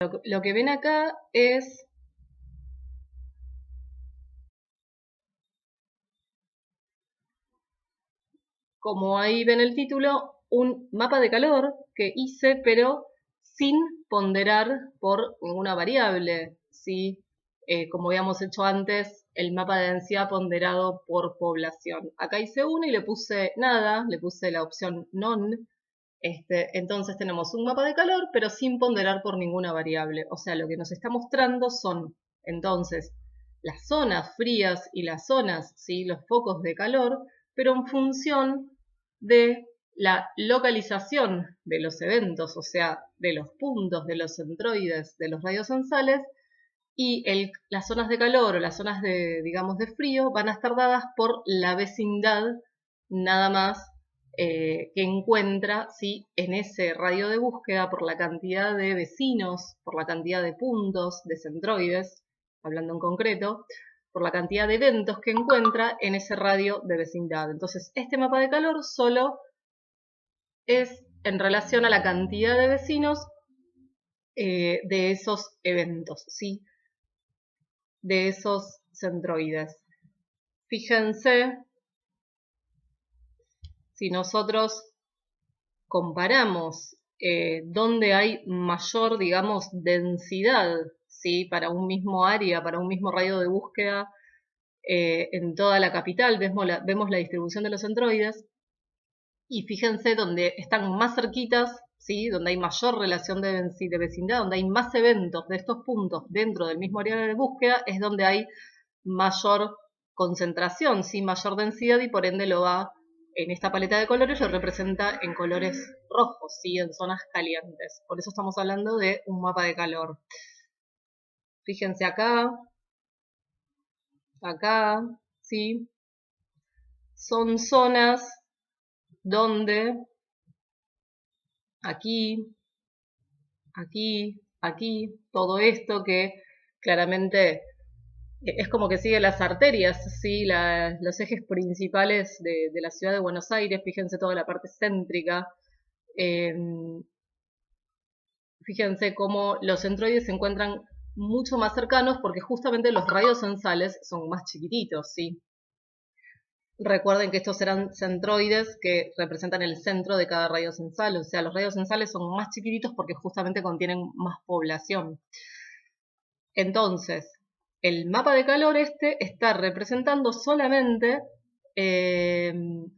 Lo que ven acá es como ahí ven el título, un mapa de calor que hice, pero sin ponderar por ninguna variable, ¿sí? Como habíamos hecho antes, el mapa de densidad ponderado por población. Acá hice uno y le puse nada, le puse la opción none. Entonces tenemos un mapa de calor, pero sin ponderar por ninguna variable. O sea, lo que nos está mostrando son, entonces, las zonas frías y las zonas, ¿sí? Los focos de calor, pero en función de la localización de los eventos, o sea, de los puntos, de los centroides, de los radiosensales, y las zonas de calor o las zonas de, digamos, de frío van a estar dadas por la vecindad nada más que encuentra, ¿sí? En ese radio de búsqueda por la cantidad de vecinos, por la cantidad de puntos, de centroides, hablando en concreto, por la cantidad de eventos que encuentra en ese radio de vecindad. Entonces, este mapa de calor solo es en relación a la cantidad de vecinos de esos eventos, ¿sí? De esos centroides. Fíjense, si nosotros comparamos dónde hay mayor, digamos, densidad, ¿sí? Para un mismo área, para un mismo radio de búsqueda en toda la capital, vemos la distribución de los centroides, y fíjense donde están más cerquitas, ¿sí? Donde hay mayor relación de vecindad, donde hay más eventos de estos puntos dentro del mismo área de búsqueda, es donde hay mayor concentración, ¿sí? Mayor densidad, y por ende lo va en esta paleta de colores, lo representa en colores rojos, ¿sí? En zonas calientes. Por eso estamos hablando de un mapa de calor. Fíjense acá, acá, ¿sí? Son zonas donde aquí, aquí, aquí, todo esto que claramente es como que sigue las arterias, ¿sí? Los ejes principales de la ciudad de Buenos Aires. Fíjense toda la parte céntrica. Eh, Fíjense cómo los centroides se encuentran mucho más cercanos porque justamente los radiosensales son más chiquititos, ¿sí? Recuerden que estos eran centroides que representan el centro de cada radiosensal, o sea, los radiosensales son más chiquititos porque justamente contienen más población. Entonces, el mapa de calor está representando solamente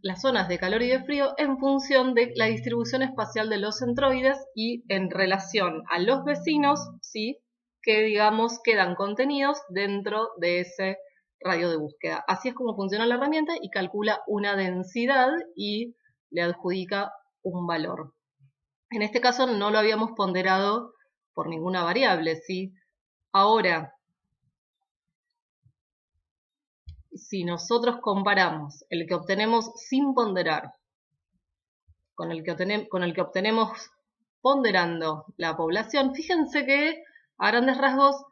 las zonas de calor y de frío en función de la distribución espacial de los centroides y en relación a los vecinos, ¿sí? Que digamos quedan contenidos dentro de ese radio de búsqueda. Así es como funciona la herramienta y calcula una densidad y le adjudica un valor. En este caso no lo habíamos ponderado por ninguna variable, ¿sí? Ahora, si nosotros comparamos el que obtenemos sin ponderar con el que obtenemos ponderando la población, fíjense que a grandes rasgos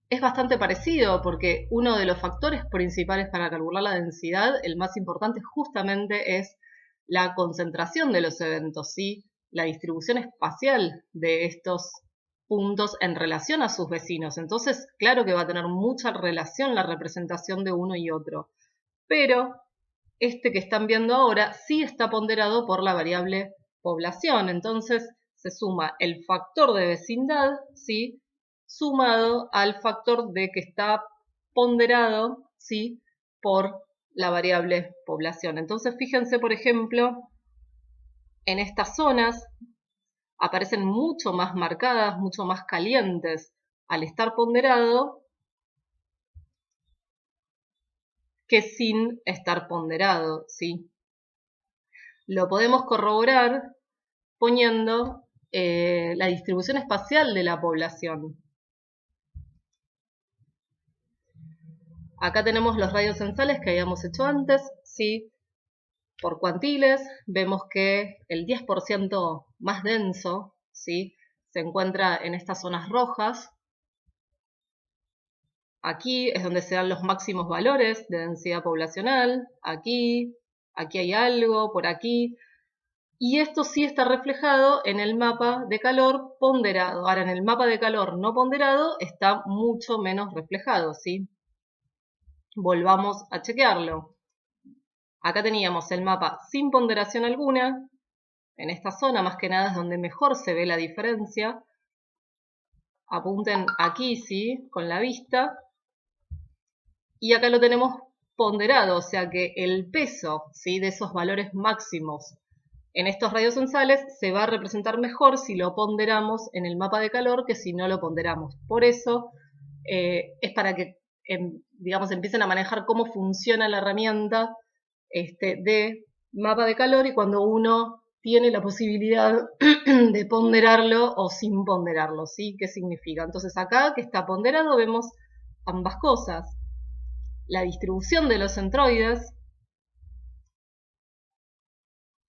es bastante parecido, porque uno de los factores principales para calcular la densidad, el más importante justamente es la concentración de los eventos, ¿sí? La distribución espacial de estos puntos en relación a sus vecinos. Entonces, claro que va a tener mucha relación la representación de uno y otro. Pero este que están viendo ahora sí está ponderado por la variable población. Entonces, se suma el factor de vecindad, ¿sí? Sumado al factor de que está ponderado, ¿sí? Por la variable población. Entonces, fíjense, por ejemplo, en estas zonas aparecen mucho más marcadas, mucho más calientes al estar ponderado que sin estar ponderado, ¿sí? Lo podemos corroborar poniendo la distribución espacial de la población. Acá tenemos los radiosensales que habíamos hecho antes, ¿sí? Por cuantiles, vemos que el 10% más denso, ¿sí? Se encuentra en estas zonas rojas. Aquí es donde se dan los máximos valores de densidad poblacional. Aquí hay algo, por aquí. Y esto sí está reflejado en el mapa de calor ponderado. Ahora, en el mapa de calor no ponderado está mucho menos reflejado, ¿sí? Volvamos a chequearlo. Acá teníamos el mapa sin ponderación alguna. En esta zona, más que nada, es donde mejor se ve la diferencia. Apunten aquí, ¿sí? Con la vista. Y acá lo tenemos ponderado, o sea que el peso, ¿sí? De esos valores máximos en estos radios censales se va a representar mejor si lo ponderamos en el mapa de calor que si no lo ponderamos. Por eso es para que, digamos, empiecen a manejar cómo funciona la herramienta de mapa de calor y cuando uno tiene la posibilidad de ponderarlo o sin ponderarlo, ¿sí? ¿Qué significa? Entonces acá que está ponderado vemos ambas cosas. La distribución de los centroides,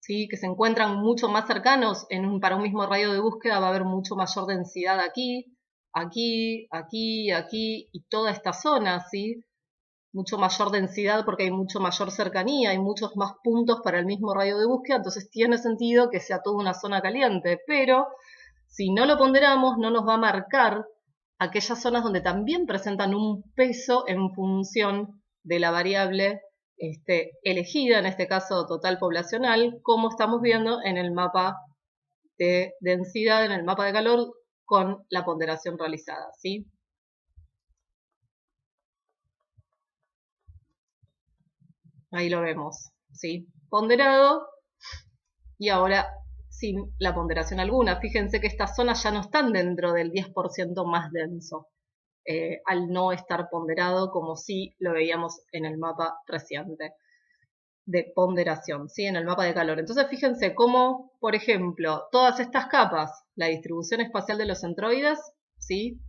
¿sí? Que se encuentran mucho más cercanos para un mismo radio de búsqueda, va a haber mucho mayor densidad aquí, aquí, aquí, aquí y toda esta zona, ¿sí? Mucho mayor densidad porque hay mucho mayor cercanía, hay muchos más puntos para el mismo radio de búsqueda, entonces tiene sentido que sea toda una zona caliente, pero si no lo ponderamos no nos va a marcar aquellas zonas donde también presentan un peso en función de la variable elegida, en este caso total poblacional, como estamos viendo en el mapa de densidad, en el mapa de calor, con la ponderación realizada, ¿sí? Ahí lo vemos, ¿sí? Ponderado y ahora sin la ponderación alguna. Fíjense que estas zonas ya no están dentro del 10% más denso, al no estar ponderado como si lo veíamos en el mapa reciente de ponderación, ¿sí? En el mapa de calor. Entonces fíjense cómo, por ejemplo, todas estas capas, la distribución espacial de los centroides, ¿sí?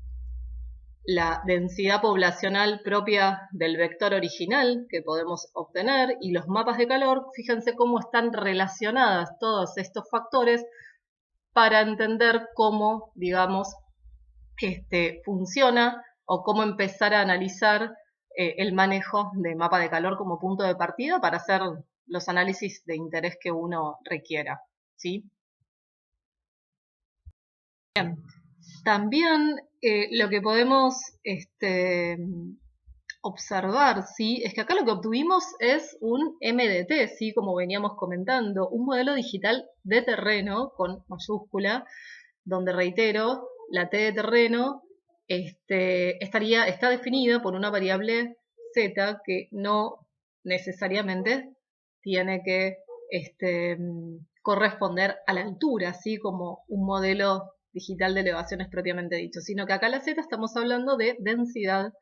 La densidad poblacional propia del vector original que podemos obtener y los mapas de calor, fíjense cómo están relacionadas todos estos factores para entender cómo, digamos, funciona o cómo empezar a analizar el manejo de mapa de calor como punto de partida para hacer los análisis de interés que uno requiera, ¿sí? Bien. También lo que podemos observar, ¿sí? Es que acá lo que obtuvimos es un MDT, ¿sí? Como veníamos comentando, un modelo digital de terreno con mayúscula, donde reitero, la T de terreno está definida por una variable Z que no necesariamente tiene que corresponder a la altura, ¿sí? Como un modelo digital de elevaciones propiamente dicho, sino que acá la Z estamos hablando de densidad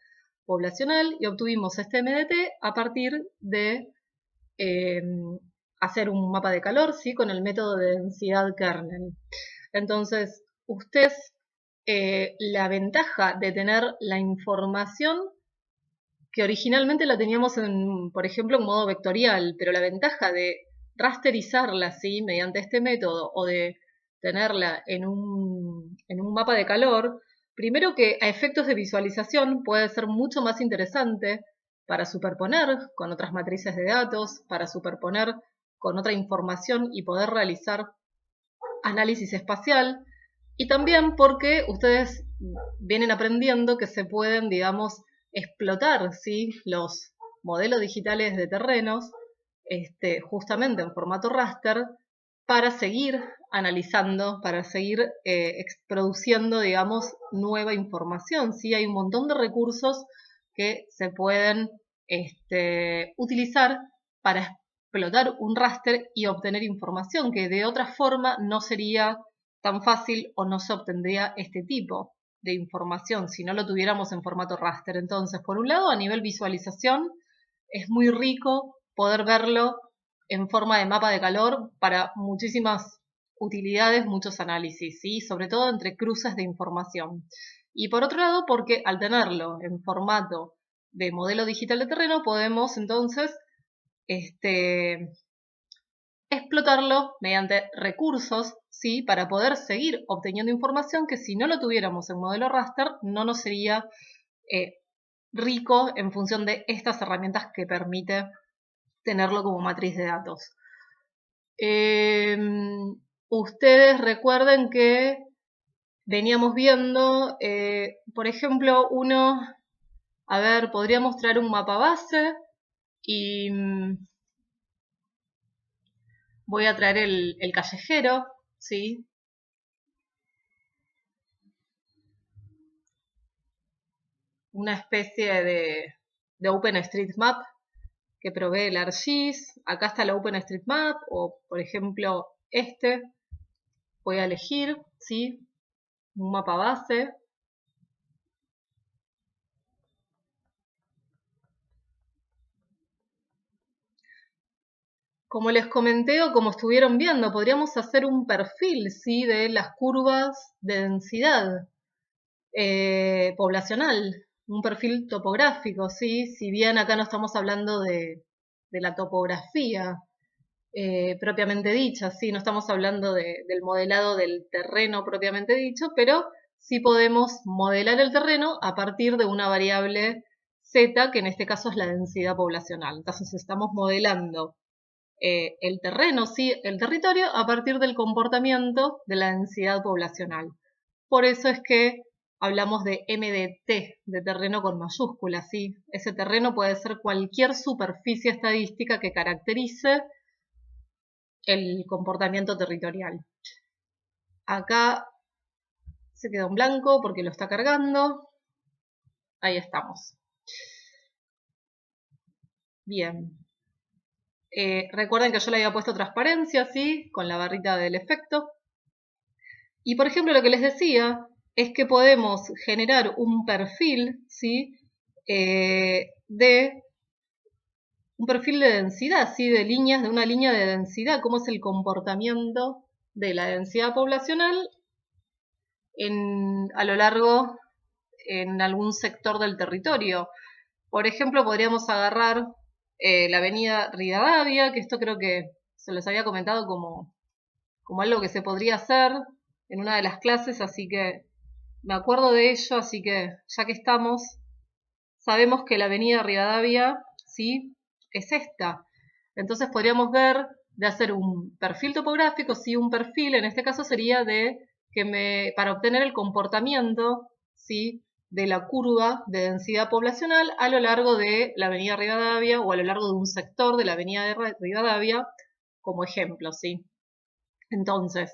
poblacional y obtuvimos este MDT a partir de hacer un mapa de calor, ¿sí? Con el método de densidad kernel. Entonces, ustedes, la ventaja de tener la información que originalmente la teníamos, por ejemplo, en modo vectorial, pero la ventaja de rasterizarla, ¿sí? Mediante este método o de tenerla en un mapa de calor, primero que a efectos de visualización puede ser mucho más interesante para superponer con otras matrices de datos, para superponer con otra información y poder realizar análisis espacial, y también porque ustedes vienen aprendiendo que se pueden, digamos, explotar, ¿sí? Los modelos digitales de terrenos, justamente en formato raster, para seguir analizando, para seguir produciendo, digamos, nueva información, ¿sí? Hay un montón de recursos que se pueden utilizar para explotar un raster y obtener información que de otra forma no sería tan fácil o no se obtendría este tipo de información si no lo tuviéramos en formato raster. Entonces, por un lado, a nivel visualización, es muy rico poder verlo en forma de mapa de calor para muchísimas utilidades, muchos análisis, ¿sí? Sobre todo entre cruces de información. Y por otro lado, porque al tenerlo en formato de modelo digital de terreno, podemos entonces explotarlo mediante recursos, ¿sí? Para poder seguir obteniendo información que si no lo tuviéramos en modelo raster no nos sería rico en función de estas herramientas que permite tenerlo como matriz de datos. Ustedes recuerden que veníamos viendo, por ejemplo, a ver, podría mostrar un mapa base y voy a traer el callejero, ¿sí? Una especie de OpenStreetMap que provee el ArcGIS. Acá está la OpenStreetMap, o por ejemplo voy a elegir, ¿sí? Un mapa base. Como les comenté o como estuvieron viendo, podríamos hacer un perfil, ¿sí? De las curvas de densidad poblacional, un perfil topográfico, ¿sí? Si bien acá no estamos hablando de la topografía propiamente dicha, ¿sí? No estamos hablando del modelado del terreno propiamente dicho, pero sí podemos modelar el terreno a partir de una variable z, que en este caso es la densidad poblacional. Entonces estamos modelando el terreno, ¿sí? El territorio, a partir del comportamiento de la densidad poblacional. Por eso es que hablamos de MDT, de terreno con mayúsculas, ¿sí? Ese terreno puede ser cualquier superficie estadística que caracterice el comportamiento territorial. Acá se quedó en blanco porque lo está cargando. Ahí estamos. Bien. Recuerden que yo le había puesto transparencia, ¿sí? Con la barrita del efecto. Y por ejemplo, lo que les decía es que podemos generar un perfil, ¿sí? Un perfil de densidad, ¿sí? De una línea de densidad, cómo es el comportamiento de la densidad poblacional a lo largo en algún sector del territorio. Por ejemplo, podríamos agarrar la avenida Rivadavia, que esto creo que se les había comentado como algo que se podría hacer en una de las clases, así que me acuerdo de ello, así que ya que estamos, sabemos que la avenida Rivadavia, ¿sí? Es esta. Entonces podríamos ver de hacer un perfil topográfico, sí, un perfil, en este caso sería para obtener el comportamiento, ¿sí? De la curva de densidad poblacional a lo largo de la avenida Rivadavia o a lo largo de un sector de la avenida de Rivadavia, como ejemplo, ¿sí? Entonces,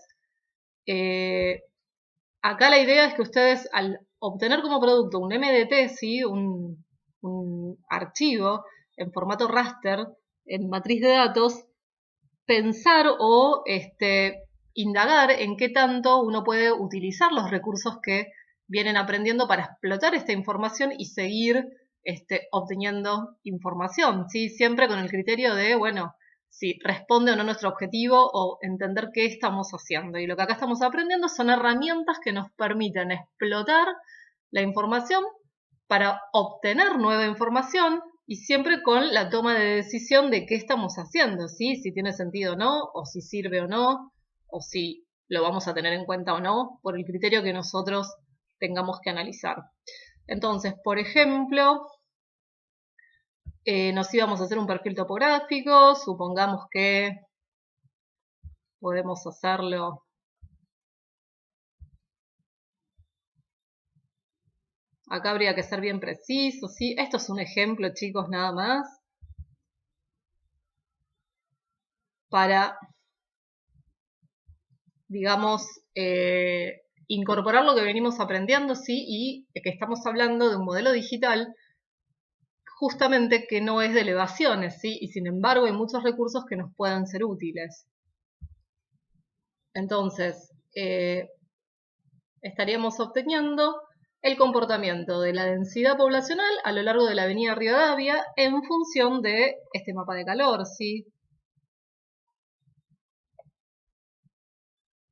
acá la idea es que ustedes al obtener como producto un MDT, ¿sí? un archivo en formato raster, en matriz de datos, pensar o indagar en qué tanto uno puede utilizar los recursos que vienen aprendiendo para explotar esta información y seguir obteniendo información, ¿sí? Siempre con el criterio de, bueno, si responde o no nuestro objetivo o entender qué estamos haciendo. Y lo que acá estamos aprendiendo son herramientas que nos permiten explotar la información para obtener nueva información y siempre con la toma de decisión de qué estamos haciendo, ¿sí? Si tiene sentido o no, o si sirve o no, o si lo vamos a tener en cuenta o no, por el criterio que nosotros tengamos que analizar. Entonces, por ejemplo, nos íbamos a hacer un perfil topográfico, supongamos que podemos hacerlo. Acá habría que ser bien preciso, ¿sí? Esto es un ejemplo, chicos, nada más. Para, digamos, incorporar lo que venimos aprendiendo, ¿sí? Y que estamos hablando de un modelo digital justamente que no es de elevaciones, ¿sí? Y sin embargo hay muchos recursos que nos puedan ser útiles. Entonces, estaríamos obteniendo el comportamiento de la densidad poblacional a lo largo de la avenida Rivadavia en función de este mapa de calor, ¿sí?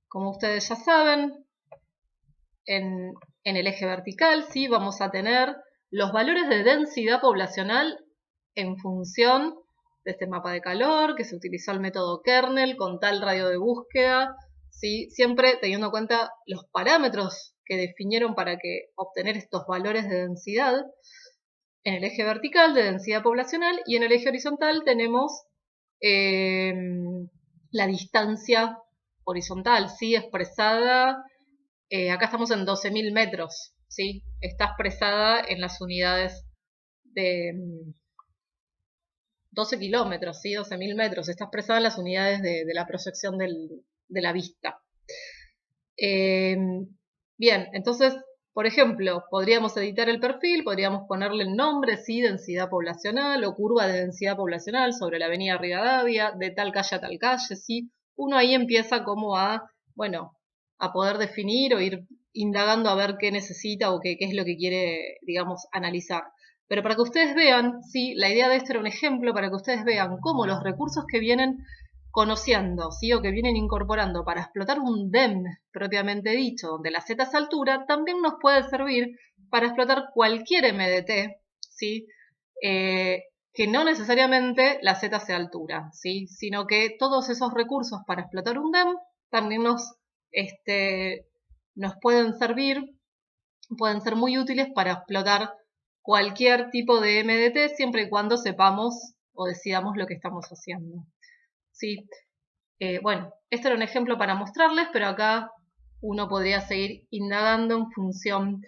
Como ustedes ya saben, en el eje vertical, ¿sí? Vamos a tener los valores de densidad poblacional en función de este mapa de calor, que se utilizó el método kernel con tal radio de búsqueda, ¿sí? Siempre teniendo en cuenta los parámetros que definieron para obtener estos valores de densidad. En el eje vertical de densidad poblacional y en el eje horizontal tenemos la distancia horizontal, ¿sí? Expresada, acá estamos en 12.000 metros, ¿sí? Está expresada en las unidades de 12 kilómetros, ¿sí? 12.000 metros, está expresada en las unidades de la proyección de la vista. Bien, entonces, por ejemplo, podríamos editar el perfil, podríamos ponerle el nombre, sí, densidad poblacional o curva de densidad poblacional sobre la avenida Rivadavia, de tal calle a tal calle, sí. Uno ahí empieza como a, bueno, a poder definir o ir indagando a ver qué necesita o qué es lo que quiere, digamos, analizar. Pero para que ustedes vean, sí, la idea de esto era un ejemplo para que ustedes vean cómo los recursos que vienen conociendo, ¿sí? O que vienen incorporando para explotar un DEM propiamente dicho, donde la Z es altura, también nos puede servir para explotar cualquier MDT, ¿sí? Que no necesariamente la Z sea altura, ¿sí? Sino que todos esos recursos para explotar un DEM también nos pueden servir, pueden ser muy útiles para explotar cualquier tipo de MDT siempre y cuando sepamos o decidamos lo que estamos haciendo. ¿Sí? Bueno, este era un ejemplo para mostrarles, pero acá uno podría seguir indagando en función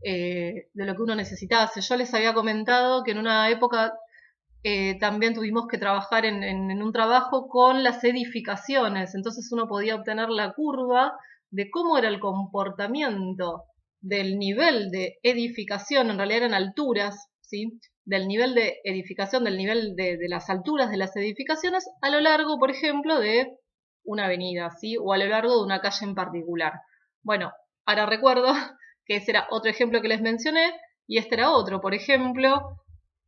de lo que uno necesitase. Yo les había comentado que en una época también tuvimos que trabajar en un trabajo con las edificaciones, entonces uno podía obtener la curva de cómo era el comportamiento del nivel de edificación, en realidad eran alturas, ¿sí? Del nivel de edificación, del nivel de las alturas de las edificaciones a lo largo, por ejemplo, de una avenida, ¿sí? O a lo largo de una calle en particular. Bueno, ahora recuerdo que ese era otro ejemplo que les mencioné y este era otro, por ejemplo,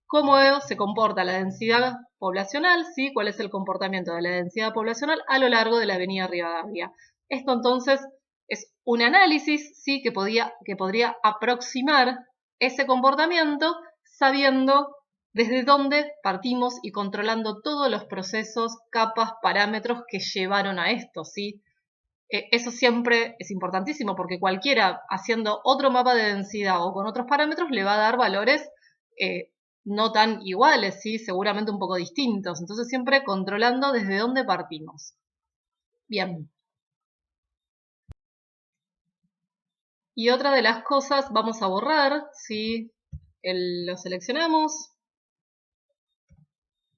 cómo se comporta la densidad poblacional, ¿sí? Cuál es el comportamiento de la densidad poblacional a lo largo de la avenida Rivadavia. Esto entonces es un análisis, ¿sí? que podría aproximar ese comportamiento sabiendo desde dónde partimos y controlando todos los procesos, capas, parámetros que llevaron a esto, ¿sí? Eso siempre es importantísimo porque cualquiera haciendo otro mapa de densidad o con otros parámetros le va a dar valores no tan iguales, ¿sí? Seguramente un poco distintos. Entonces siempre controlando desde dónde partimos. Bien. Y otra de las cosas, vamos a borrar, ¿sí? Lo seleccionamos,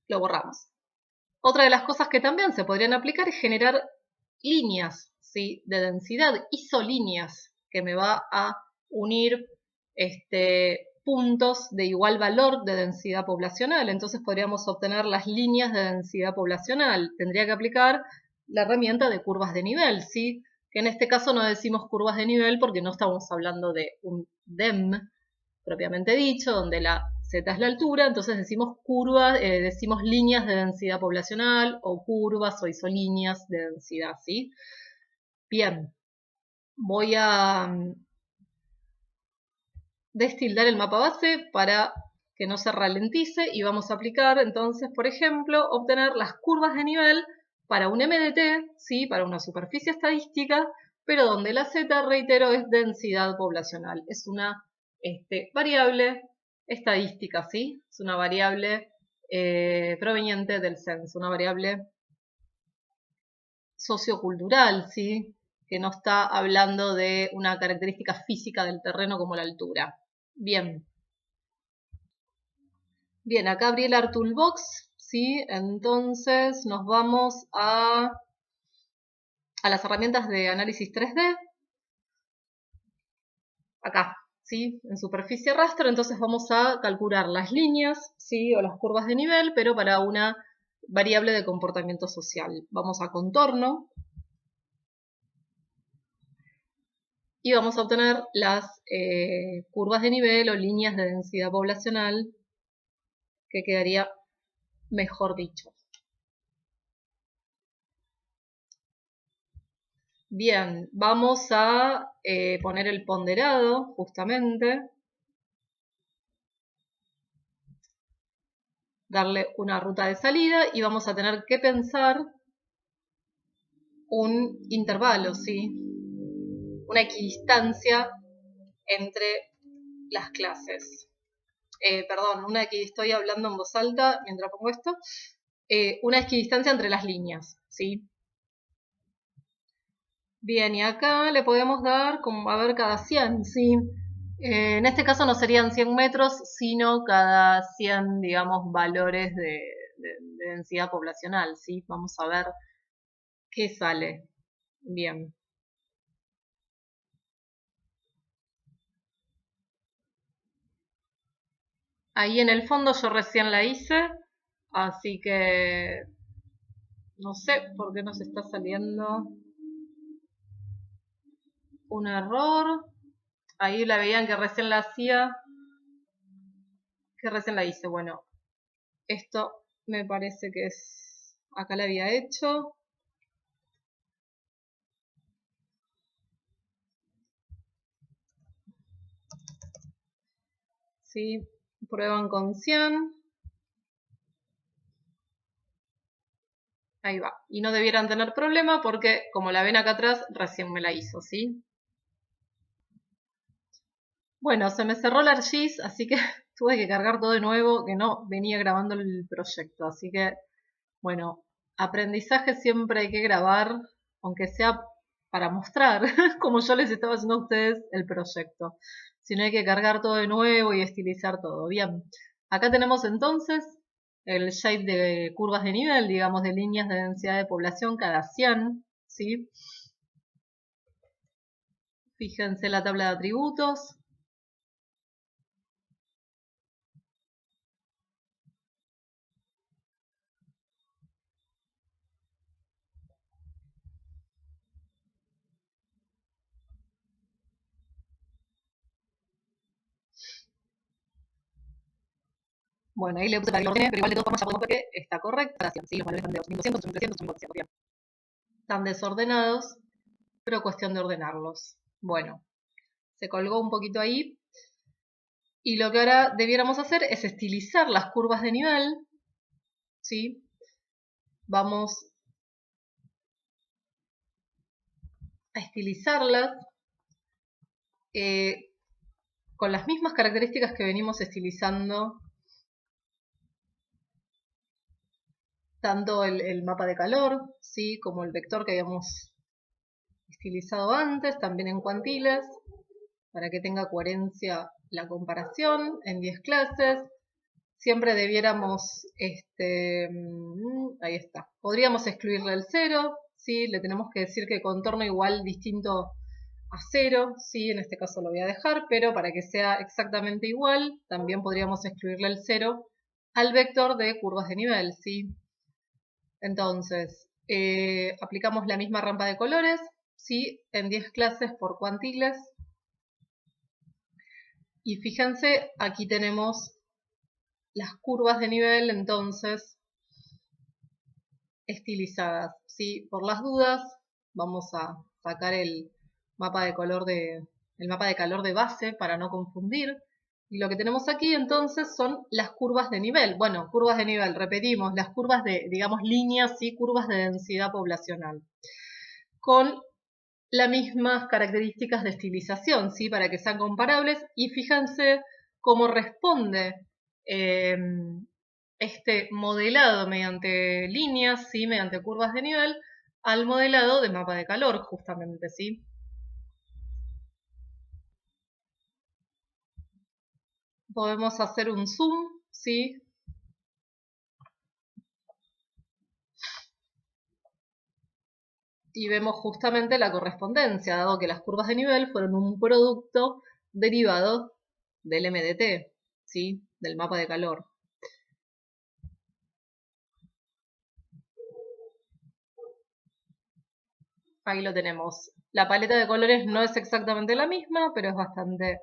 lo borramos. Otra de las cosas que también se podrían aplicar es generar líneas, ¿sí? De densidad, isolíneas, que me va a unir puntos de igual valor de densidad poblacional. Entonces podríamos obtener las líneas de densidad poblacional. Tendría que aplicar la herramienta de curvas de nivel, ¿sí? Que en este caso no decimos curvas de nivel porque no estamos hablando de un DEM propiamente dicho, donde la Z es la altura, entonces decimos curvas, decimos líneas de densidad poblacional o curvas o isolíneas de densidad, ¿sí? Bien, voy a destildar el mapa base para que no se ralentice y vamos a aplicar entonces, por ejemplo, obtener las curvas de nivel para un MDT, ¿sí? Para una superficie estadística, pero donde la Z, reitero, es densidad poblacional. Es una variable estadística, ¿sí? Es una variable proveniente del censo, una variable sociocultural, ¿sí? Que no está hablando de una característica física del terreno como la altura. Bien. Bien, acá abrí el ArToolbox, ¿sí? Entonces nos vamos a las herramientas de análisis 3D. Acá, ¿sí? En superficie rastro, entonces vamos a calcular las líneas, ¿sí? O las curvas de nivel, pero para una variable de comportamiento social. Vamos a contorno. Y vamos a obtener las curvas de nivel o líneas de densidad poblacional, que quedaría mejor dicho. Bien, vamos a poner el ponderado, justamente. Darle una ruta de salida y vamos a tener que pensar un intervalo, ¿sí? Una equidistancia entre las clases. Perdón, estoy hablando en voz alta mientras pongo esto. Una equidistancia entre las líneas, ¿sí? Bien, y acá le podemos dar como, a ver, cada 100, ¿sí? En este caso no serían 100 metros, sino cada 100, digamos, valores de densidad poblacional, ¿sí? Vamos a ver qué sale. Bien. Ahí en el fondo yo recién la hice, así que no sé por qué nos está saliendo un error. Ahí la veían que recién la hacía, que recién la hice. Bueno, esto me parece que es... Acá la había hecho. ¿Sí? Prueban con 100. Ahí va. Y no debieran tener problema porque, como la ven acá atrás, recién me la hizo, ¿sí? Bueno, se me cerró el ArcGIS, así que tuve que cargar todo de nuevo, que no venía grabando el proyecto. Así que, bueno, aprendizaje siempre hay que grabar, aunque sea para mostrar, como yo les estaba haciendo a ustedes el proyecto. Si no hay que cargar todo de nuevo y estilizar todo. Bien, acá tenemos entonces el shape de curvas de nivel, digamos, de líneas de densidad de población cada 100, ¿sí? Fíjense la tabla de atributos. Bueno, ahí le puse para que lo ordene, pero igual de todas formas ya podemos ver que está correcta. ¿Sí? Los valores están de 8200, 8300, 8400. Bien. Están desordenados, pero cuestión de ordenarlos. Bueno, se colgó un poquito ahí. Y lo que ahora debiéramos hacer es estilizar las curvas de nivel. ¿Sí? Vamos a estilizarlas eh, con las mismas características que venimos estilizando tanto el mapa de calor, ¿sí? Como el vector que habíamos estilizado antes, también en cuantiles, para que tenga coherencia la comparación en 10 clases. Siempre debiéramos, ahí está, podríamos excluirle el 0, ¿sí? Le tenemos que decir que contorno igual distinto a 0, ¿sí? En este caso lo voy a dejar, pero para que sea exactamente igual, también podríamos excluirle el 0 al vector de curvas de nivel, ¿sí? Entonces, aplicamos la misma rampa de colores, ¿sí? En 10 clases por cuantiles. Y fíjense, aquí tenemos las curvas de nivel, entonces, estilizadas, ¿sí? Por las dudas, vamos a sacar el mapa de color el mapa de calor de base para no confundir. Y lo que tenemos aquí entonces son las curvas de nivel. Bueno, curvas de nivel, repetimos, las curvas de, digamos, líneas, ¿sí? Curvas de densidad poblacional. Con las mismas características de estilización, ¿sí? Para que sean comparables. Y fíjense cómo responde este modelado mediante líneas, ¿sí? Mediante curvas de nivel, al modelado de mapa de calor, justamente, ¿sí? Podemos hacer un zoom, ¿sí? Y vemos justamente la correspondencia, dado que las curvas de nivel fueron un producto derivado del MDT, ¿sí? Del mapa de calor. Ahí lo tenemos. La paleta de colores no es exactamente la misma, pero es bastante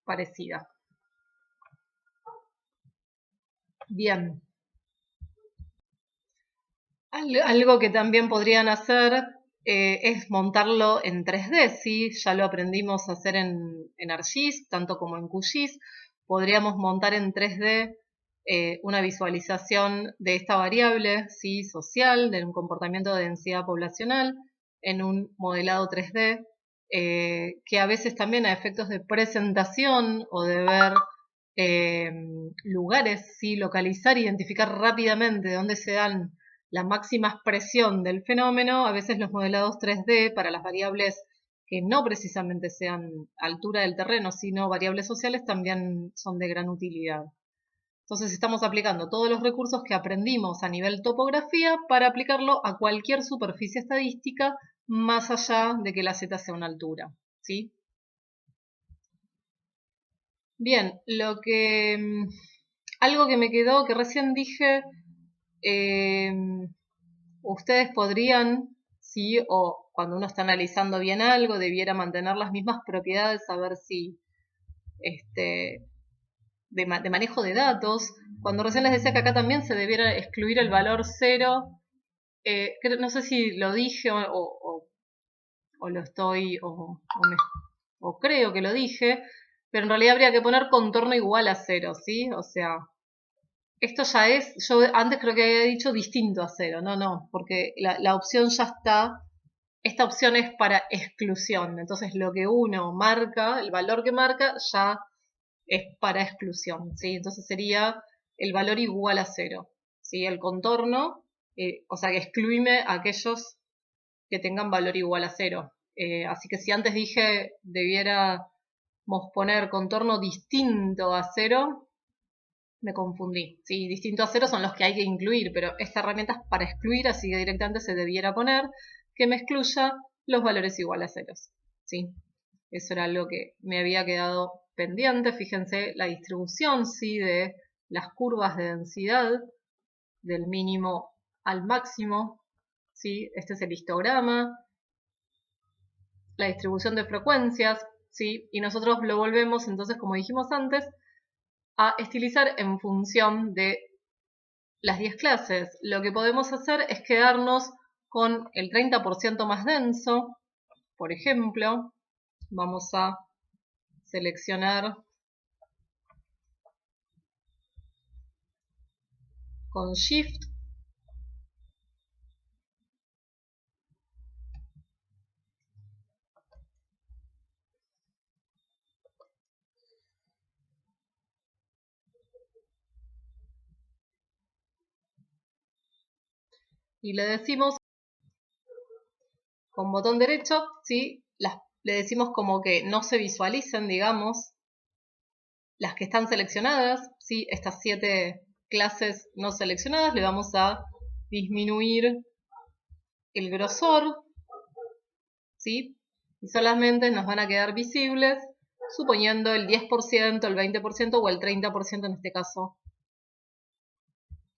parecida. Bien. Algo que también podrían hacer es montarlo en 3D, ¿sí? Ya lo aprendimos a hacer en ArcGIS, tanto como en QGIS. Podríamos montar en 3D una visualización de esta variable, ¿sí? Social, de un comportamiento de densidad poblacional, en un modelado 3D, que a veces también a efectos de presentación o de ver lugares, ¿sí? Localizar, identificar rápidamente dónde se dan la máxima expresión del fenómeno, a veces los modelados 3D para las variables que no precisamente sean altura del terreno, sino variables sociales, también son de gran utilidad. Entonces estamos aplicando todos los recursos que aprendimos a nivel topografía para aplicarlo a cualquier superficie estadística más allá de que la z sea una altura, ¿sí? Bien, algo que me quedó, que recién dije, ustedes podrían, sí, o cuando uno está analizando bien algo, debiera mantener las mismas propiedades, a ver si, de manejo de datos. Cuando recién les decía que acá también se debiera excluir el valor 0, no sé si lo dije o lo estoy, o creo que lo dije, pero en realidad habría que poner contorno igual a 0, ¿sí? O sea, esto ya es, yo antes creo que había dicho distinto a 0, no, porque la opción ya está, esta opción es para exclusión, entonces lo que uno marca, el valor que marca, ya es para exclusión, ¿sí? Entonces sería el valor igual a 0, ¿sí? El contorno, o sea que excluime a aquellos que tengan valor igual a 0. Así que si antes dije debiéramos poner contorno distinto a 0, me confundí. ¿Sí? Distinto a 0 son los que hay que incluir, pero esta herramienta es para excluir, así que directamente se debiera poner que me excluya los valores igual a 0. ¿Sí? Eso era lo que me había quedado pendiente. Fíjense la distribución, ¿sí? De las curvas de densidad del mínimo al máximo, ¿sí? Este es el histograma, la distribución de frecuencias, ¿sí? Y nosotros lo volvemos, entonces, como dijimos antes, a estilizar en función de las 10 clases. Lo que podemos hacer es quedarnos con el 30% más denso, por ejemplo. Vamos a seleccionar con Shift. Y le decimos con botón derecho, ¿sí? Le decimos como que no se visualicen, digamos, las que están seleccionadas, ¿sí? Estas 7 clases no seleccionadas, le vamos a disminuir el grosor, ¿sí? Y solamente nos van a quedar visibles, suponiendo el 10%, el 20% o el 30% en este caso,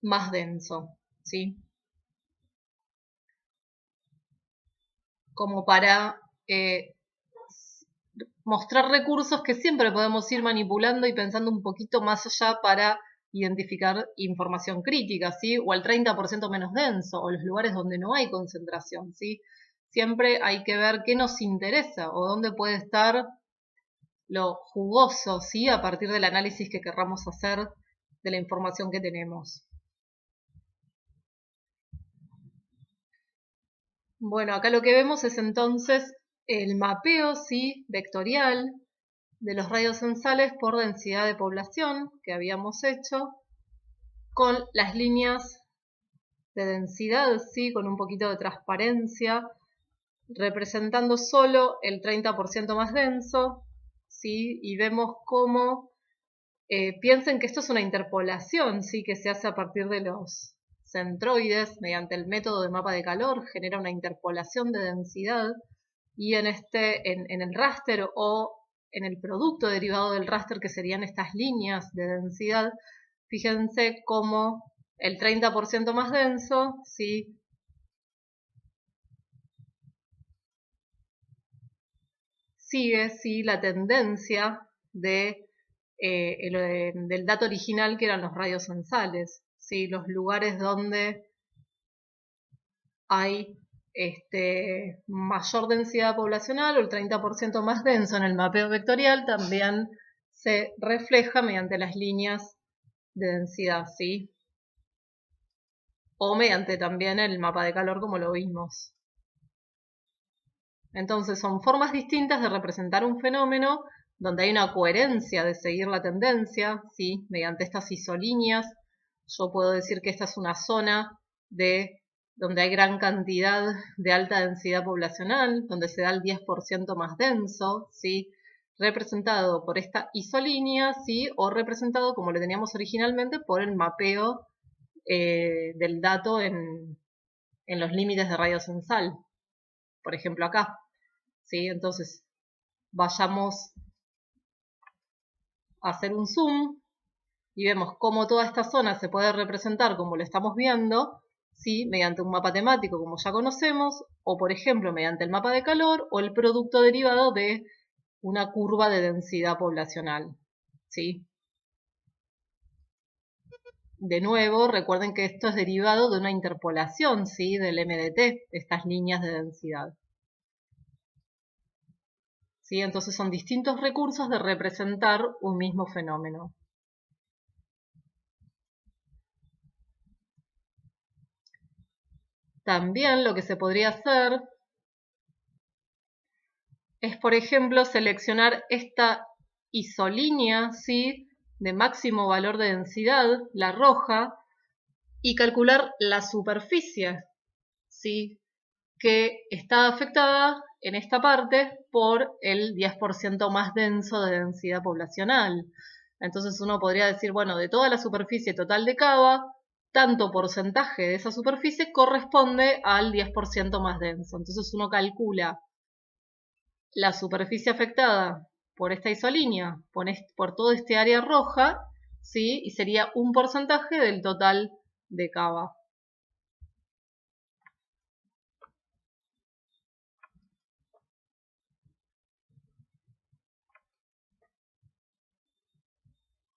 más denso, ¿sí? Como para mostrar recursos que siempre podemos ir manipulando y pensando un poquito más allá para identificar información crítica, ¿sí? O el 30% menos denso, o los lugares donde no hay concentración, ¿sí? Siempre hay que ver qué nos interesa o dónde puede estar lo jugoso, ¿sí? A partir del análisis que querramos hacer de la información que tenemos. Bueno, acá lo que vemos es entonces el mapeo, ¿sí? Vectorial de los radios censales por densidad de población que habíamos hecho con las líneas de densidad, ¿sí? Con un poquito de transparencia, representando solo el 30% más denso, ¿sí? Y vemos cómo, piensen que esto es una interpolación, ¿sí? Que se hace a partir de los centroides mediante el método de mapa de calor, genera una interpolación de densidad, y en el raster o en el producto derivado del raster, que serían estas líneas de densidad, fíjense cómo el 30% más denso, ¿sí? Sigue, ¿sí? La tendencia del dato original, que eran los radios censales, ¿sí? Los lugares donde hay mayor densidad poblacional o el 30% más denso en el mapeo vectorial también se refleja mediante las líneas de densidad, ¿sí? O mediante también el mapa de calor, como lo vimos. Entonces son formas distintas de representar un fenómeno donde hay una coherencia de seguir la tendencia, ¿sí? Mediante estas isolíneas yo puedo decir que esta es una zona de donde hay gran cantidad de alta densidad poblacional, donde se da el 10% más denso, ¿sí? Representado por esta isolínea, ¿sí? O representado, como lo teníamos originalmente, por el mapeo del dato en los límites de radio censal. Por ejemplo, acá, ¿sí? Entonces, vayamos a hacer un zoom y vemos cómo toda esta zona se puede representar como lo estamos viendo, ¿sí? Mediante un mapa temático como ya conocemos, o por ejemplo mediante el mapa de calor o el producto derivado de una curva de densidad poblacional, ¿sí? De nuevo, recuerden que esto es derivado de una interpolación, ¿sí? Del MDT, de estas líneas de densidad. ¿Sí? Entonces son distintos recursos de representar un mismo fenómeno. También lo que se podría hacer es, por ejemplo, seleccionar esta isolínea, ¿sí? De máximo valor de densidad, la roja, y calcular la superficie, ¿sí? Que está afectada en esta parte por el 10% más denso de densidad poblacional. Entonces uno podría decir, bueno, de toda la superficie total de Cava, tanto porcentaje de esa superficie corresponde al 10% más denso. Entonces uno calcula la superficie afectada por esta isolínea, por todo este área roja, ¿sí? Y sería un porcentaje del total de Cava.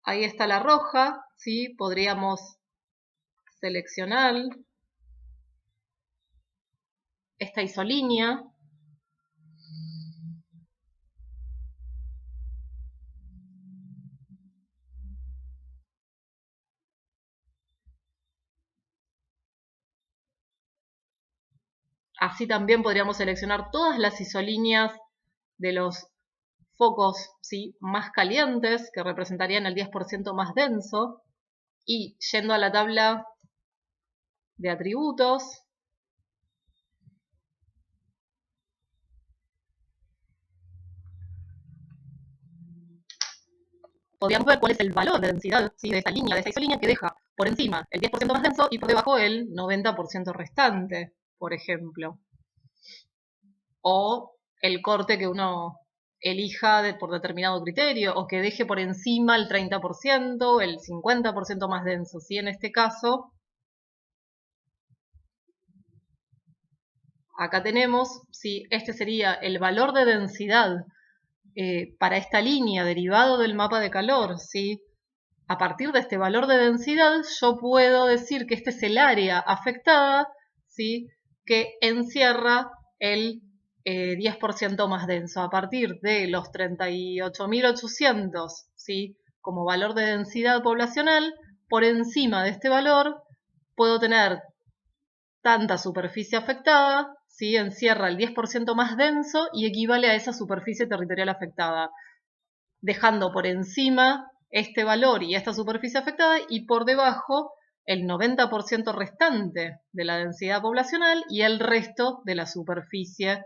Ahí está la roja, ¿sí? Podríamos seleccionar esta isolínea. Así también podríamos seleccionar todas las isolíneas de los focos, ¿sí? Más calientes, que representarían el 10% más denso. Y yendo a la tabla de atributos, podríamos ver cuál es el valor de densidad, ¿sí? De esta línea, de esta isolínea, que deja por encima el 10% más denso y por debajo el 90% restante, por ejemplo. O el corte que uno elija por determinado criterio, o que deje por encima el 30%, el 50% más denso. ¿Sí? En este caso, acá tenemos, ¿sí? Este sería el valor de densidad para esta línea derivado del mapa de calor, ¿sí? A partir de este valor de densidad, yo puedo decir que este es el área afectada, ¿sí? Que encierra el 10% más denso. A partir de los 38.800, ¿sí? Como valor de densidad poblacional, por encima de este valor, puedo tener tanta superficie afectada, ¿sí? Encierra el 10% más denso y equivale a esa superficie territorial afectada, dejando por encima este valor y esta superficie afectada y por debajo el 90% restante de la densidad poblacional y el resto de la superficie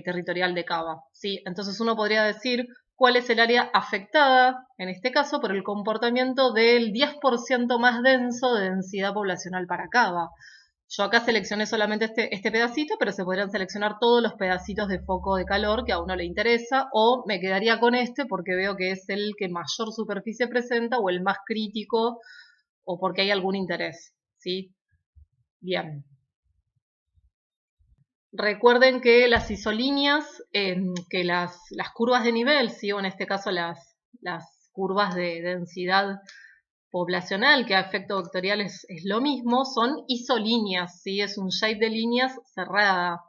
territorial de Cava, ¿sí? Entonces uno podría decir cuál es el área afectada, en este caso, por el comportamiento del 10% más denso de densidad poblacional para Cava. Yo acá seleccioné solamente este pedacito, pero se podrían seleccionar todos los pedacitos de foco de calor que a uno le interesa, o me quedaría con este porque veo que es el que mayor superficie presenta, o el más crítico, o porque hay algún interés, ¿sí? Bien. Recuerden que las isolíneas, que las curvas de nivel, ¿sí? O en este caso las curvas de densidad poblacional, que a efecto vectorial es lo mismo, son isolíneas, ¿sí? Es un shape de líneas cerrada,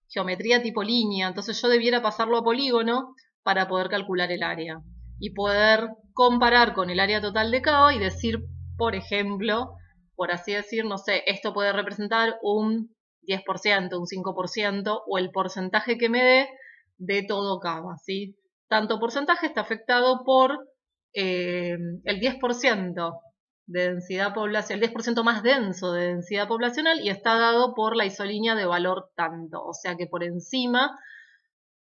geometría tipo línea. Entonces yo debiera pasarlo a polígono para poder calcular el área y poder comparar con el área total de Cava y decir, por ejemplo, por así decir, no sé, esto puede representar un 10%, un 5% o el porcentaje que me dé de todo Cava, ¿sí? Tanto porcentaje está afectado por el 10% de densidad poblacional, el 10% más denso de densidad poblacional y está dado por la isolínea de valor tanto. O sea que por encima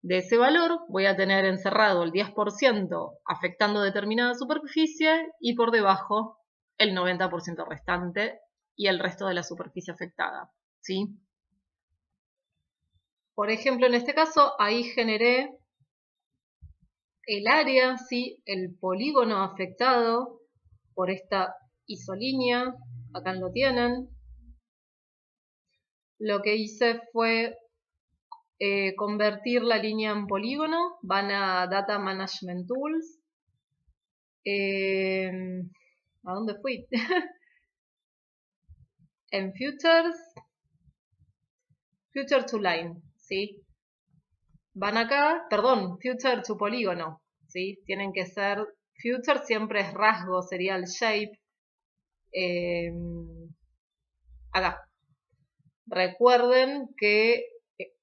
de ese valor voy a tener encerrado el 10% afectando determinada superficie y por debajo el 90% restante y el resto de la superficie afectada, ¿sí? Por ejemplo, en este caso, ahí generé el área, ¿sí? El polígono afectado por esta isolínea, acá lo tienen. Lo que hice fue convertir la línea en polígono, van a Data Management Tools. ¿A dónde fui? En Futures, Future to Line, ¿sí? Van acá, perdón, Future to Polígono, ¿sí? Tienen que ser, Future siempre es rasgo, sería el shape. Acá. Recuerden que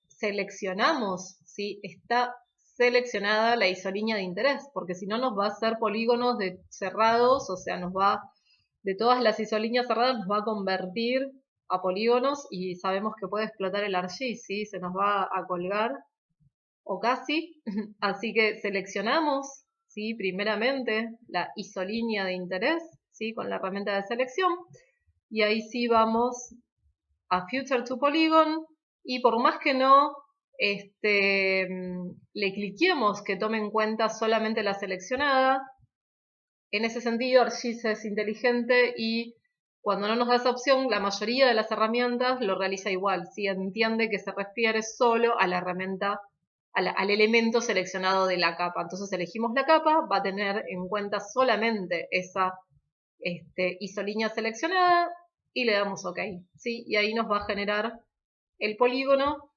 seleccionamos, ¿sí? Está seleccionada la isolínea de interés, porque si no nos va a hacer polígonos cerrados, o sea, nos va, de todas las isolíneas cerradas, nos va a convertir a polígonos y sabemos que puede explotar el ArcGIS, ¿sí? Se nos va a colgar, o casi, así que seleccionamos, ¿sí? Primeramente la isolínea de interés, ¿sí? Con la herramienta de selección, y ahí sí vamos a Future to Polygon, y por más que no le cliquemos que tome en cuenta solamente la seleccionada, en ese sentido ArcGIS es inteligente y cuando no nos da esa opción, la mayoría de las herramientas lo realiza igual, ¿sí? Entiende que se refiere solo a la herramienta, al elemento seleccionado de la capa. Entonces elegimos la capa, va a tener en cuenta solamente esa isolínea seleccionada y le damos OK, ¿sí? Y ahí nos va a generar el polígono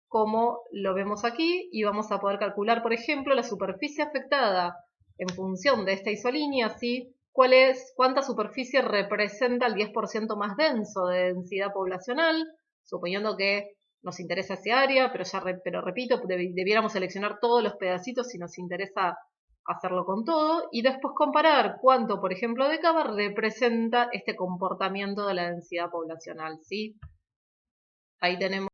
como lo vemos aquí y vamos a poder calcular, por ejemplo, la superficie afectada en función de esta isolínea, ¿sí? ¿Cuánta superficie representa el 10% más denso de densidad poblacional? Suponiendo que nos interesa ese área, pero repito, debiéramos seleccionar todos los pedacitos si nos interesa hacerlo con todo, y después comparar cuánto, por ejemplo, de cava representa este comportamiento de la densidad poblacional, ¿sí? Ahí tenemos.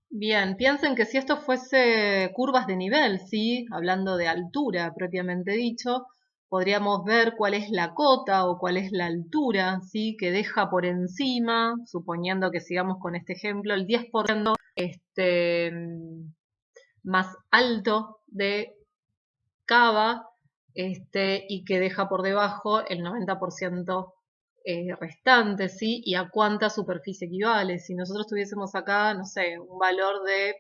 Bien, piensen que si esto fuese curvas de nivel, ¿sí? Hablando de altura propiamente dicho, podríamos ver cuál es la cota o cuál es la altura, ¿sí? Que deja por encima, suponiendo que sigamos con este ejemplo, el 10% más alto de cava y que deja por debajo el 90% restante, ¿sí? Y a cuánta superficie equivale. Si nosotros tuviésemos acá, no sé, un valor de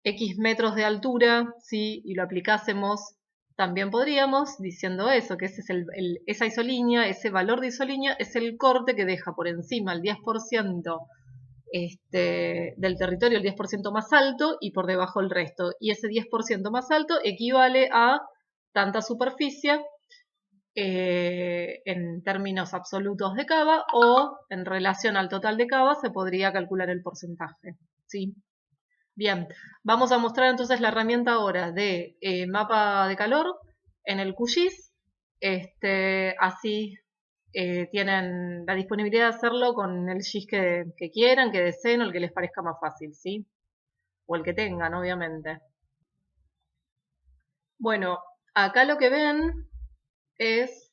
X metros de altura, ¿sí? Y lo aplicásemos, también podríamos, diciendo eso, que ese es esa isolínea, ese valor de isolínea es el corte que deja por encima el 10% del territorio, el 10% más alto, y por debajo el resto. Y ese 10% más alto equivale a tanta superficie en términos absolutos de cava, o en relación al total de cava se podría calcular el porcentaje, ¿sí? Bien, vamos a mostrar entonces la herramienta ahora de mapa de calor en el QGIS. Así tienen la disponibilidad de hacerlo con el GIS que quieran, que deseen o el que les parezca más fácil, ¿sí? O el que tengan, obviamente. Bueno, acá lo que ven es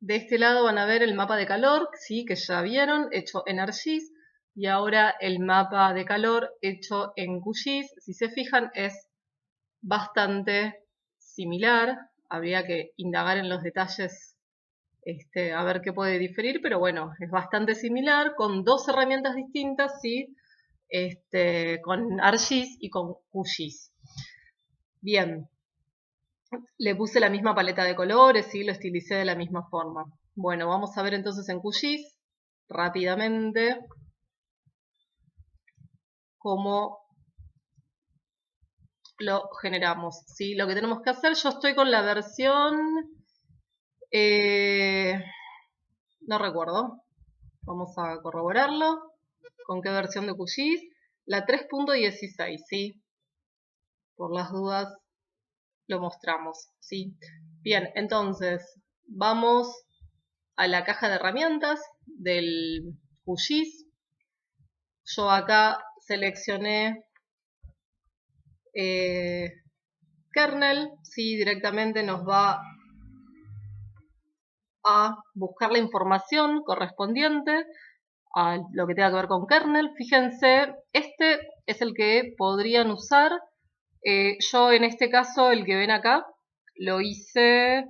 de este lado van a ver el mapa de calor, ¿sí? Que ya vieron, hecho en ArcGIS, y ahora el mapa de calor hecho en QGIS. Si se fijan, es bastante similar. Habría que indagar en los detalles a ver qué puede diferir, pero bueno, es bastante similar, con dos herramientas distintas, ¿sí? Con ArcGIS y con QGIS. Bien, le puse la misma paleta de colores y lo estilicé de la misma forma. Bueno, vamos a ver entonces en QGIS rápidamente cómo lo generamos, ¿sí? Lo que tenemos que hacer, yo estoy con la versión, no recuerdo, vamos a corroborarlo, con qué versión de QGIS, la 3.16, ¿sí? Por las dudas lo mostramos, ¿sí? Bien, entonces vamos a la caja de herramientas del QGIS. Yo acá seleccioné kernel, ¿sí? Directamente nos va a buscar la información correspondiente a lo que tenga que ver con kernel. Fíjense, este es el que podrían usar. Yo en este caso, el que ven acá, lo hice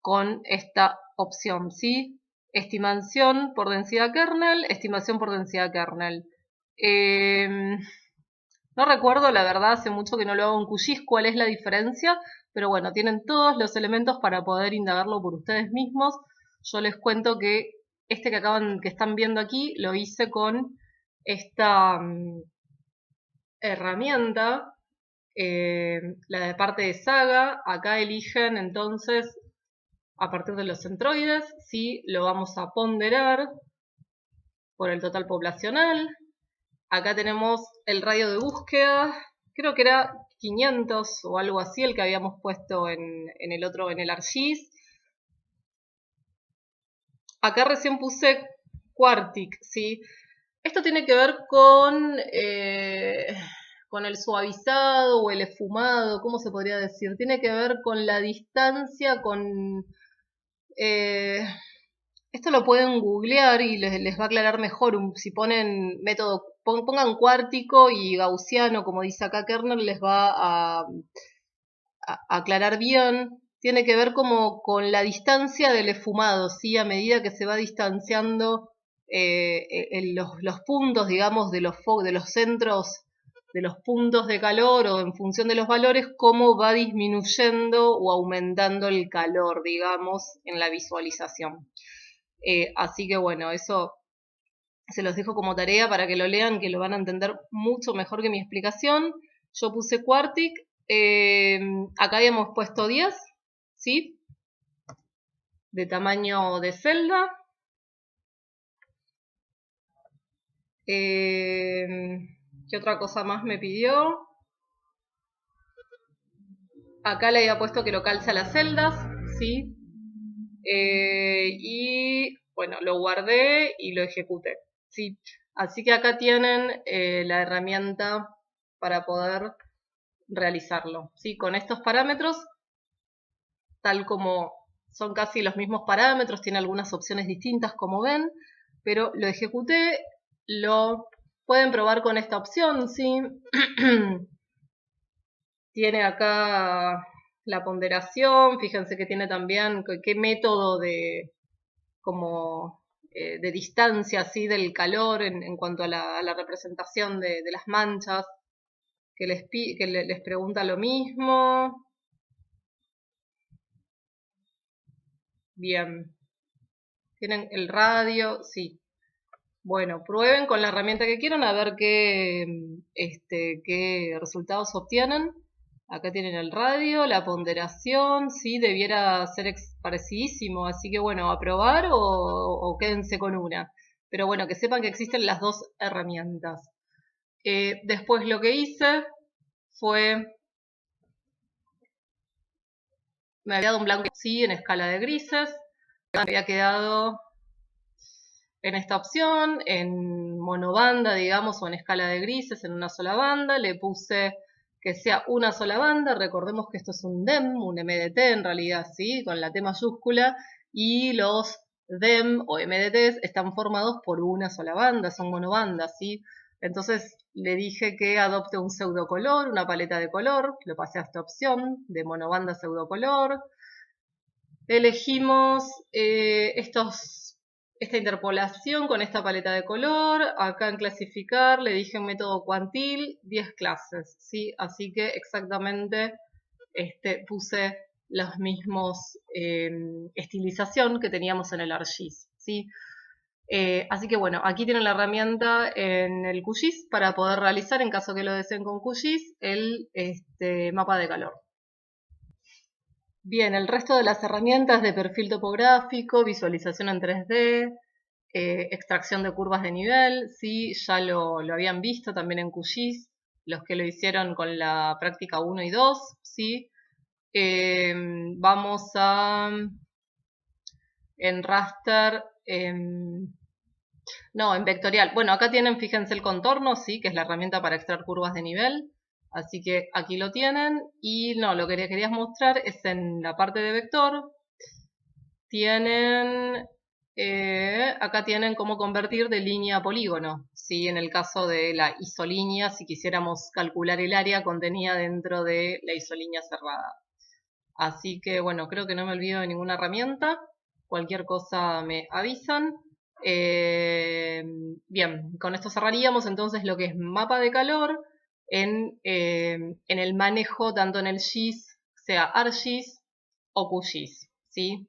con esta opción, ¿sí? Estimación por densidad kernel, estimación por densidad kernel. No recuerdo, la verdad, hace mucho que no lo hago en QGIS, cuál es la diferencia, pero bueno, tienen todos los elementos para poder indagarlo por ustedes mismos. Yo les cuento que este que están viendo aquí, lo hice con esta herramienta, la de parte de Saga. Acá eligen entonces, a partir de los centroides, si lo vamos a ponderar por el total poblacional. Acá tenemos el radio de búsqueda, creo que era 500 o algo así el que habíamos puesto en el otro, en el ArcGIS. Acá recién puse Quartic, ¿sí? Esto tiene que ver con el suavizado o el esfumado, ¿cómo se podría decir? Tiene que ver con la distancia, con... esto lo pueden googlear y les va a aclarar mejor. Si ponen método, pongan cuártico y gaussiano, como dice acá Kernel, les va a aclarar bien. Tiene que ver como con la distancia del esfumado, ¿sí? A medida que se va distanciando los puntos, digamos, de los centros, de los puntos de calor o en función de los valores, cómo va disminuyendo o aumentando el calor, digamos, en la visualización. Así que bueno, eso se los dejo como tarea para que lo lean, que lo van a entender mucho mejor que mi explicación. Yo puse Quartic, acá habíamos puesto 10, ¿sí? De tamaño de celda. ¿Qué otra cosa más me pidió? Acá le había puesto que lo calce a las celdas, ¿sí? Y bueno, lo guardé y lo ejecuté, ¿sí? Así que acá tienen la herramienta para poder realizarlo, ¿sí? Con estos parámetros, tal como son casi los mismos parámetros, tiene algunas opciones distintas como ven, pero lo ejecuté, lo pueden probar con esta opción, ¿sí? Tiene acá la ponderación, fíjense que tiene también qué método de de distancia así del calor en cuanto a la representación de las manchas, que les pregunta lo mismo. Bien. ¿Tienen el radio? Sí. Bueno, prueben con la herramienta que quieran a ver qué resultados obtienen. Acá tienen el radio, la ponderación, sí, debiera ser parecidísimo, así que bueno, a probar o quédense con una. Pero bueno, que sepan que existen las dos herramientas. Después lo que hice fue, me había dado un blanco sí en escala de grises, me había quedado en esta opción, en monobanda, digamos, o en escala de grises, en una sola banda, le puse que sea una sola banda, recordemos que esto es un DEM, un MDT en realidad, ¿sí? Con la T mayúscula, y los DEM o MDTs están formados por una sola banda, son monobandas, ¿sí? Entonces le dije que adopte un pseudocolor, una paleta de color, lo pasé a esta opción de monobanda pseudocolor. Elegimos esta interpolación con esta paleta de color. Acá en clasificar le dije en método cuantil 10 clases, ¿sí? Así que exactamente puse los mismos estilización que teníamos en el ArcGIS, ¿sí? Así que bueno, aquí tienen la herramienta en el QGIS para poder realizar, en caso que lo deseen con QGIS, el mapa de calor. Bien, el resto de las herramientas de perfil topográfico, visualización en 3D, extracción de curvas de nivel, sí, ya lo habían visto también en QGIS, los que lo hicieron con la práctica 1 y 2, sí. Vamos a, en raster, no, en vectorial. Bueno, acá tienen, fíjense el contorno, sí, que es la herramienta para extraer curvas de nivel. Así que aquí lo tienen. Y no, lo que les quería mostrar es en la parte de vector. Tienen, acá tienen cómo convertir de línea a polígono. ¿Sí? En el caso de la isolínea, si quisiéramos calcular el área contenida dentro de la isolínea cerrada. Así que bueno, creo que no me olvido de ninguna herramienta. Cualquier cosa me avisan. Bien, con esto cerraríamos entonces lo que es mapa de calor en el manejo tanto en el GIS, sea ArcGIS o QGIS, ¿sí?